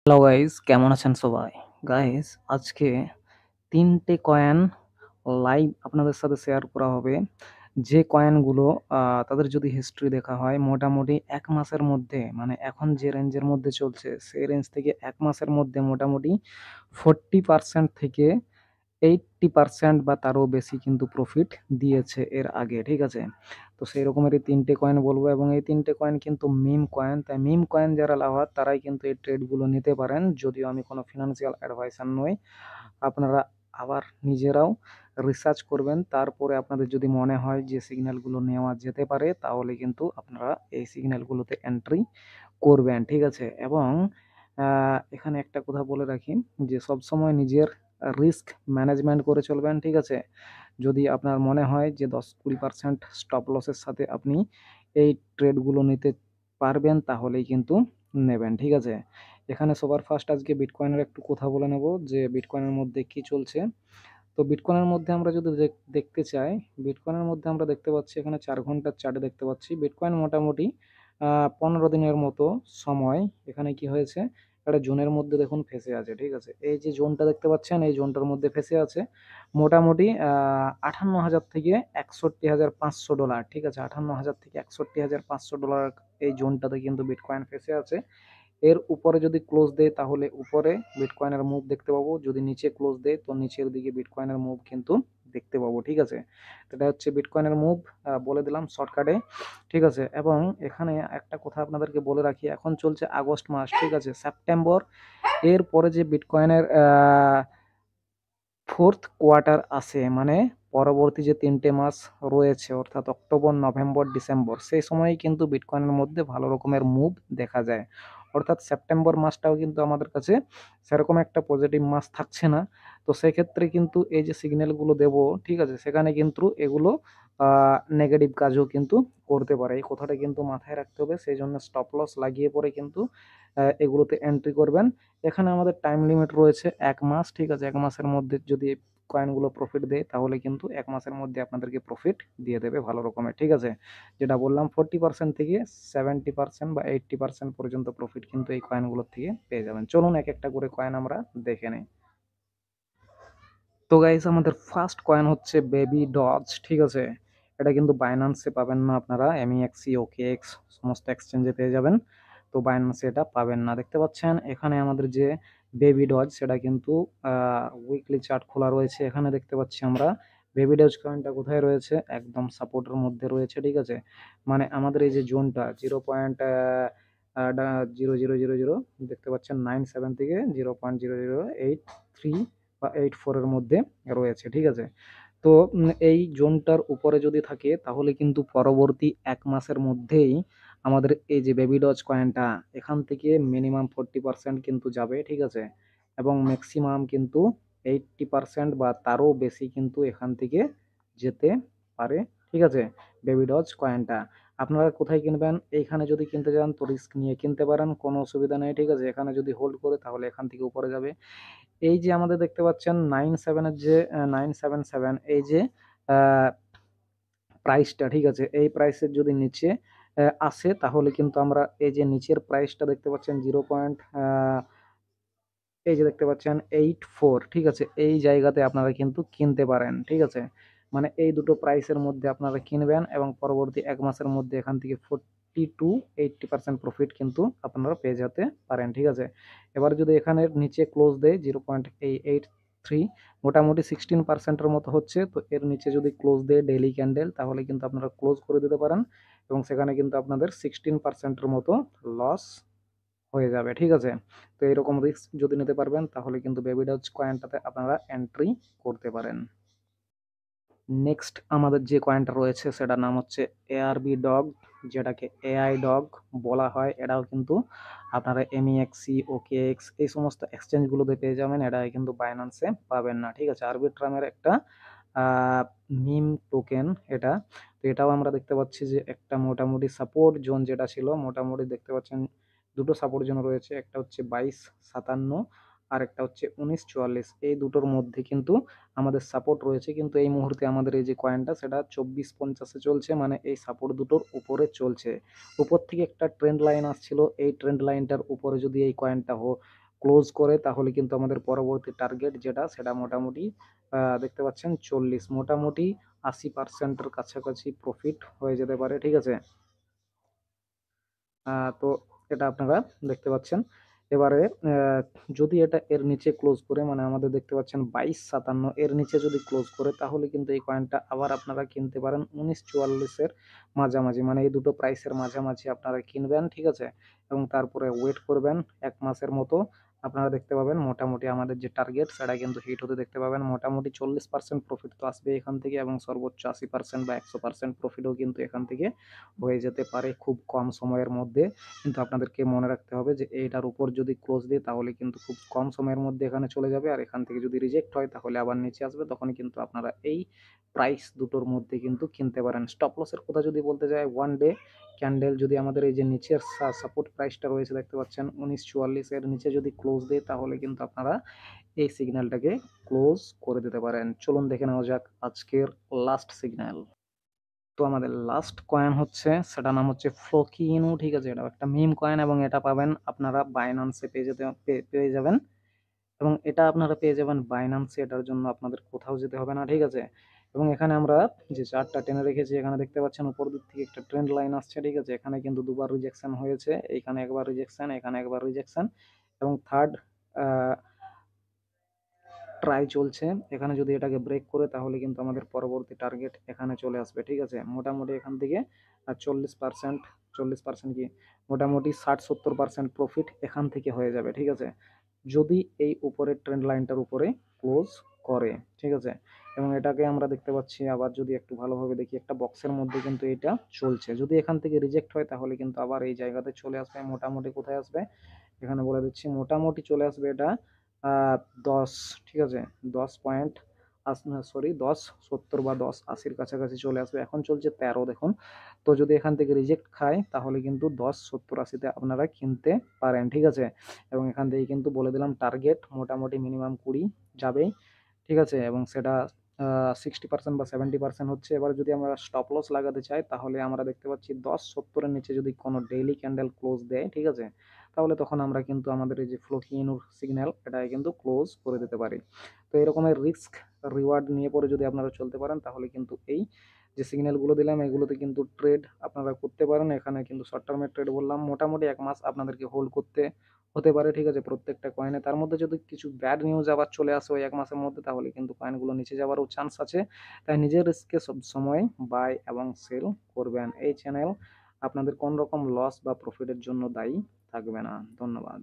Hello guys, কেমন আছেন সবাই? গাইস, আজকে ৩ টে কয়েন লাইভ আপনাদের সাথে শেয়ার করা হবে। যে কয়েনগুলো তাদের যদি হিস্ট্রি দেখা হয় মোটামুটি ১ মাসের মধ্যে, মানে এখন যে রেঞ্জের মধ্যে চলছে সেই রেঞ্জ থেকে ১ মাসের মধ্যে মোটামুটি 40% থেকে 80% বা তারও বেশি কিন্তু প্রফিট দিয়েছে এর আগে, ঠিক আছে? তো সেই রকমেরই ৩ টে কয়েন বলবো এবং এই ৩ টে কয়েন কিন্তু মিম কয়েন। তাই মিম কয়েন যারা লাভার তারাই কিন্তু এই ট্রেডগুলো নিতে পারেন। যদিও আমি কোনো ফিনান্সিয়াল অ্যাডভাইজার নই। আপনারা আবার নিজেরাও রিসার্চ করবেন। তারপরে আপনাদের যদি মনে হয় যে সিগন্যালগুলো নেওয়া যেতে পারে তাহলে কিন্তু আপনারা এই সিগন্যালগুলোতে এন্ট্রি করবেন, ঠিক আছে? এবং এখানে একটা কথা বলে রাখি যে সবসময় নিজের রিস্ক ম্যানেজমেন্ট করে চলবেন, ঠিক আছে? যদি আপনার মনে হয় যে ১০-২০% স্টপ লসের সাথে আপনি এই ট্রেডগুলো নিতে পারবেন তাহলেই কিন্তু নেবেন, ঠিক আছে? এখানে সবার ফার্স্ট আজকে বিটকয়েনের একটু কথা বলে নেব যে বিটকয়েনের মধ্যে কি চলছে। তো বিটকয়েনের মধ্যে আমরা যদি দেখতে চাই, বিটকয়েনের মধ্যে আমরা দেখতে পাচ্ছি এখানে ৪ ঘন্টার চার্টে দেখতে পাচ্ছি বিটকয়েন মোটামুটি ১৫ দিনের মতো সময় এখানে কি হয়েছে, একটা জোনের মধ্যে দেখুন ফেঁসে আছে, ঠিক আছে? এই যে জোনটা দেখতে পাচ্ছেন এই জোনটার মধ্যে ফেঁসে আছে মোটামুটি ৫৮,০০০ থেকে $৬১,৫০০, ঠিক আছে? ৫৮,০০০ থেকে $৬১,৫০০ এই জোনটাতে কিন্তু বিটকয়েন ফেঁসে আছে। এর উপরে যদি ক্লোজ দেয় তাহলে উপরে বিটকয়েনের মুভ দেখতে পাবো, যদি নিচে ক্লোজ দেয় তো নিচের দিকে বিটকয়েনের মুভ কিন্তু দেখতে পাবো, ঠিক আছে? এটা হচ্ছে বিটকয়েনের মুভ, বলে দিলাম শর্টকাটে, ঠিক আছে? এবং এখানে একটা কথা আপনাদেরকে বলে রাখি, এখন চলছে আগস্ট মাস, ঠিক আছে? সেপ্টেম্বর এর পরে যে বিটকয়েনের ফোর্থ কোয়ার্টার আসে, মানে পরবর্তী যে ৩ টে মাস রয়েছে অর্থাৎ অক্টোবর, নভেম্বর, ডিসেম্বর, সেই সময়েই কিন্তু বিটকয়েনের মধ্যে ভালো রকমের মুভ দেখা যায়। অর্থাৎ সেপ্টেম্বর মাসটাও কিন্তু আমাদের কাছে সেরকম একটা পজিটিভ মাস থাকছে না। তো সেক্ষেত্রে কিন্তু এই যে সিগন্যালগুলো দেবো, ঠিক আছে? সেখানে কিন্তু এগুলো নেগেটিভ কাজও কিন্তু করতে পারে। এই কথাটা কিন্তু মাথায় রাখতে হবে। সেইজন্য স্টপ লস লাগিয়ে পরে কিন্তু এগুলোতে এন্ট্রি করবেন। এখানে আমাদের টাইম লিমিট রয়েছে ১ মাস, ঠিক আছে? ১ মাসের মধ্যে যদি কয়েনগুলো প্রফিট দেয় তাহলে কিন্তু ১ মাসের মধ্যে আপনাদেরকে প্রফিট দিয়ে দেবে ভালো রকমের, ঠিক আছে? যেটা বললাম 40% থেকে 70% বা 80% পর্যন্ত প্রফিট কিন্তু এই কয়েনগুলোর থেকে পেয়ে যাবেন। চলুন এক একটা করে কয়েন আমরা দেখে নেই। তো গাইস, আমাদের ফার্স্ট কয়েন হচ্ছে বেবি ডজ, ঠিক আছে? এটা কিন্তু বাইন্যান্সে পাবেন না আপনারা, এমইএক্সি, ওকেএক্স সমস্ত এক্সচেঞ্জে পেয়ে যাবেন। তো বাইন্যান্সে এটা পাবেন না। দেখতে পাচ্ছেন এখানে আমাদের যে বেবি ডজ সেটা কিন্তু উইকলি চার্ট খোলা রয়েছে। এখানে দেখতে পাচ্ছি আমরা বেবি ডজ কয়েনটা কোথায় রয়েছে, একদম সাপোর্টের মধ্যে রয়েছে, ঠিক আছে? মানে আমাদের এই যে জোনটা 0.0000 দেখতে পাচ্ছেন 97 থেকে 0.0083 বা 84 এর মধ্যে রয়েছে, ঠিক আছে? তো এই জোনটার উপরে যদি থাকে তাহলে কিন্তু পরবর্তী ১ মাসের মধ্যেই আমাদের এই যে বেবি ডজ কয়েনটা এখান থেকে মিনিমাম 40% কিন্তু যাবে, ঠিক আছে? এবং ম্যাক্সিমাম কিন্তু 80% বা তারও বেশি কিন্তু এখান থেকে যেতে পারে, ঠিক আছে? বেবি ডজ কয়েনটা আপনারা কোথায় কিনবেন? এইখানে যদি কিনতে যান তো রিস্ক নিয়ে কিনতে পারেন, কোনো অসুবিধা নেই, ঠিক আছে? এখানে যদি হোল্ড করে তাহলে এখান থেকে উপরে যাবে। এই যে আমাদের দেখতে পাচ্ছেন 97 এর যে 977 এই যে আ প্রাইসটা, ঠিক আছে? এই প্রাইসের যদি নিচে আসে তাহলে কিন্তু আমরা এই যে নিচের প্রাইসটা দেখতে পাচ্ছেন 0 পয়েন্ট এই যে দেখতে পাচ্ছেন 84, ঠিক আছে? এই জায়গাতে আপনারা কিন্তু কিনতে পারেন, ঠিক আছে? মানে এই দুটো প্রাইসের মধ্যে আপনারা কিনবেন এবং পরবর্তী ১ মাসের মধ্যে এখান থেকে 40-80% প্রফিট কিন্তু আপনারা পেয়ে যেতে পারেন, ঠিক আছে? এবার যদি এখানের নিচে ক্লোজ দেয় 0.83, মোটামুটি 16% এর মতো হচ্ছে। তো এর নিচে যদি ক্লোজ দেয় ডেইলি ক্যান্ডেল তাহলে কিন্তু আপনারা ক্লোজ করে দিতে পারেন এবং সেখানে কিন্তু আপনাদের 16% এর মতো লস হয়ে যাবে, ঠিক আছে? তো এরকম রিস্ক যদি নিতে পারবেন তাহলে কিন্তু বেবি ডজ কয়েনটাতে আপনারা এন্ট্রি করতে পারেন। নেক্সট আমাদের যে কয়েনটা রয়েছে সেটার নাম হচ্ছে এআরবি ডগ, যেটাকে এআই ডগ বলা হয়। এটাও কিন্তু আপনারা এমইএক্সি, ওকেএক্স এই সমস্ত এক্সচেঞ্জগুলোতে পেয়ে যাবেন। এটা কিন্তু বাইন্যান্সে পাবেন না, ঠিক আছে? আরবিট্রামের একটা মিম টোকেন এটা। তো এটাও আমরা দেখতে পাচ্ছি যে একটা মোটামুটি সাপোর্ট জোন যেটা ছিল মোটামুটি দেখতে পাচ্ছেন দুটো সাপোর্ট জোন রয়েছে। একটা হচ্ছে 22.57 আর একটা হচ্ছে 19.44, এই দুটোর মধ্যে কিন্তু আমাদের সাপোর্ট রয়েছে। কিন্তু এই মুহূর্তে আমাদের এই যে কয়েনটা সেটা 24.50 এ চলছে, মানে এই সাপোর্ট দুটোর উপরে চলছে। উপর থেকে একটা ট্রেন্ড লাইন আসছিল, এই ট্রেন্ড লাইনটার উপরে যদি এই কয়েনটা ক্লোজ করে তাহলে কিন্তু আমাদের পরবর্তী টার্গেট যেটা সেটা মোটামুটি দেখতে পাচ্ছেন 40, মোটামুটি 80% কাছাকাছি প্রফিট হয়ে যেতে পারে, ঠিক আছে। তো এটা আপনারা দেখতে পাচ্ছেন। এবারে যদি এটা এর নিচে ক্লোজ করে, মানে আমাদের দেখতে পাচ্ছেন 22.57 এর নিচে যদি ক্লোজ করে, তাহলে কিন্তু এই কয়েনটা আবার আপনারা কিনতে পারেন 19.44 এর মাঝামাঝি, মানে এই দুটো প্রাইসের মাঝামাঝি আপনারা কিনবেন, ঠিক আছে। এবং তারপরে ওয়েট করবেন 1 মাসের মতো, আপনারা দেখতে পাবেন মোটামুটি আমাদের যে টার্গেট সেটা কিন্তু হিট হতে দেখতে পাবেন। মোটামুটি 40% প্রফিট তো আসবে এখান থেকে, এবং সর্বোচ্চ 80% বা 100% প্রফিটও কিন্তু এখান থেকে হয়ে যেতে পারে খুব কম সময়ের মধ্যে। কিন্তু আপনাদেরকে মনে রাখতে হবে যে এইটার উপর যদি ক্লোজ দিই তাহলে কিন্তু খুব কম সময়ের মধ্যে এখানে চলে যাবে, আর এখান থেকে যদি রিজেক্ট হয় তাহলে আবার নিচে আসবে, তখন কিন্তু আপনারা এই প্রাইস দুটোর মধ্যে কিন্তু কিনতে পারেন। স্টপ লসের কথা যদি বলতে যাই, ওয়ান ডে ক্যান্ডেল যদি আমাদের এই যে নিচের সাপোর্ট প্রাইসটা রয়েছে দেখতে পাচ্ছেন 19.44 এর নিচে যদি ক্লোজ দেয় তাহলে কিন্তু আপনারা এই সিগন্যালটাকে ক্লোজ করে দিতে পারেন। চলুন দেখে নেওয়া যাক আজকের লাস্ট সিগন্যাল। তো আমাদের লাস্ট কয়েন হচ্ছে, সেটার নাম হচ্ছে ফ্লোকিনু, ঠিক আছে। এটা একটা মিম কয়েন এবং এটা পাবেন আপনারা বাইন্যান্সে পেয়ে যাবেন, এবং এটা আপনারা পেয়ে যাবেন বাইন্যান্সে। এটার জন্য আপনাদের কোথাও যেতে হবে না, ঠিক আছে। এবং এখানে আমরা যে চার্টটা টেনে রেখেছি, এখানে দেখতে পাচ্ছেন উপর দিক থেকে একটা ট্রেন্ড লাইন আসছে, ঠিক আছে। এখানে কিন্তু দুবার রিজেকশন হয়েছে, এখানে একবার রিজেকশন, এখানে একবার রিজেকশন, এবং থার্ড ট্রাই চলছে। এখানে যদি এটাকে ব্রেক করে তাহলে কিন্তু আমাদের পরবর্তী টার্গেট এখানে চলে আসবে, ঠিক আছে। মোটামুটি এখান থেকে 40%, 40% কি মোটামুটি 60-70% প্রফিট এখান থেকে হয়ে যাবে, ঠিক আছে, যদি এই উপরের ট্রেন্ড লাইনটার উপরে ক্লোজ করে, ঠিক আছে। এবং এটাকে আমরা দেখতে পাচ্ছি, আবার যদি একটু ভালোভাবে দেখি, একটা বক্সের মধ্যে কিন্তু এটা চলছে। যদি এখান থেকে রিজেক্ট হয় তাহলে কিন্তু আবার এই জায়গাতে চলে আসবে। মোটামুটি কোথায় আসবে এখানে বলে দিচ্ছি, মোটামুটি চলে আসবে এটা 10, ঠিক আছে, 10 সরি 10.70 বা 10.80 কাছাকাছি চলে আসবে। এখন চলছে 13, দেখুন। তো যদি এখান থেকে রিজেক্ট খায় তাহলে কিন্তু 10.70-80-তে আপনারা কিনতে পারেন, ঠিক আছে। এবং এখান থেকে কিন্তু বলে দিলাম টার্গেট মোটামুটি মিনিমাম 20 যাবেই, ঠিক আছে। এবং সেটা 60% বা 70% হচ্ছে। এবার যদি আমরা স্টপ লস লাগাতে চাই তাহলে আমরা দেখতে পাচ্ছি 10.70-এর নিচে যদি কোনো ডেইলি ক্যান্ডেল ক্লোজ দেয়, ঠিক আছে, তাহলে তখন আমরা কিন্তু আমাদের এই যে ফ্লোকিনুর সিগন্যাল এটাকে কিন্তু ক্লোজ করে দিতে পারি। তো এরকমের রিস্ক রিওয়ার্ড নিয়ে পরে যদি আপনারা চলতে পারেন তাহলে কিন্তু এই যে সিগন্যালগুলো দিলাম এগুলোতে কিন্তু ট্রেড আপনারা করতে পারেন। এখানে কিন্তু শর্ট টার্মের ট্রেড বললাম, মোটামুটি 1 মাস আপনাদেরকে হোল্ড করতে হতে পারে, ঠিক আছে, প্রত্যেকটা কয়েনে। তার মধ্যে যদি কিছু ব্যাড নিউজ আবার চলে আসে ওই 1 মাসের মধ্যে তাহলে কিন্তু কয়েনগুলো নিচে যাওয়ারও চান্স আছে। তাই নিজের রিস্কে সবসময় বাই এবং সেল করবেন। এই চ্যানেল আপনাদের কোন রকম লস বা প্রফিটের জন্য দায়ী থাকবে না। ধন্যবাদ।